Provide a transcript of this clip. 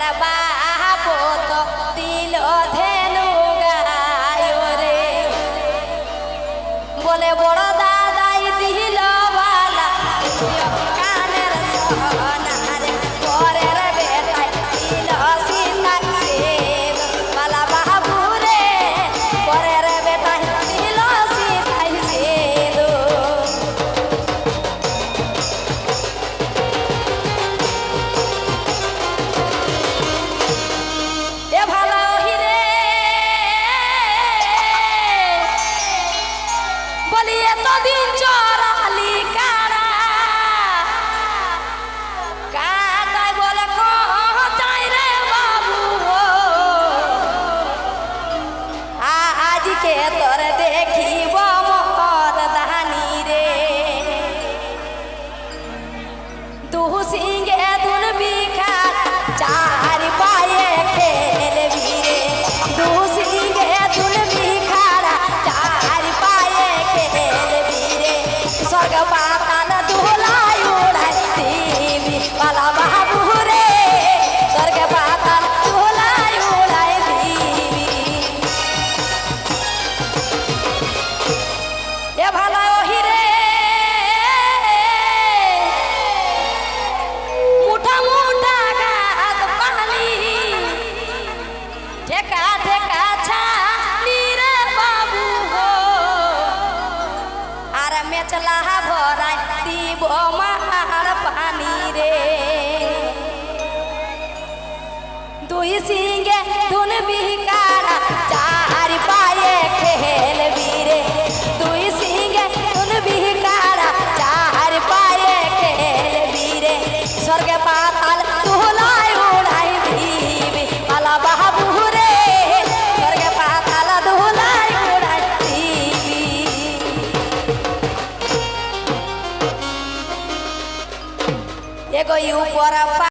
আর বাবো তো দিল ধেনু গায় রে বলে বড় দাদাই দিল বালা কানের সোনারে পরের বেটাই দিল সীতার সেল বালা বাবু রে পরের বেটাই দিল সীতার সেল এতদিন চড়ালি কারা কাটাই বলে চাই রে বাবু আজকে তোর দেখিব মর দানি রে দু সিংহে দুন বিখার চার পায়ে খেলবি রে দু সিংহে দুন বিখার চার পায়ে খেলবি রে স্বর্গ পাতাল দোলাই উড়াই দিবি বালা বাবু রে স্বর্গ পাতাল দোলাই উড়াই দিবি এ ভালো হিরে মুঠা মুঠা গাত পালি ঠেকা ঠেকা ছানি রে বাবু হো আর মেচলা ভরাই দিব মার পানি রে দুই সিংহে দুন বিকারা চার পায়ে খেলবি রে দুই সিংহে দুন বিকারা চার পায়ে খেলবি রে স্বর্গে পাতাল দোলাই উড়াই দিবি বালা বাবু রে স্বর্গে পাতাল দোলাই উড়াই দিবি এগো উপর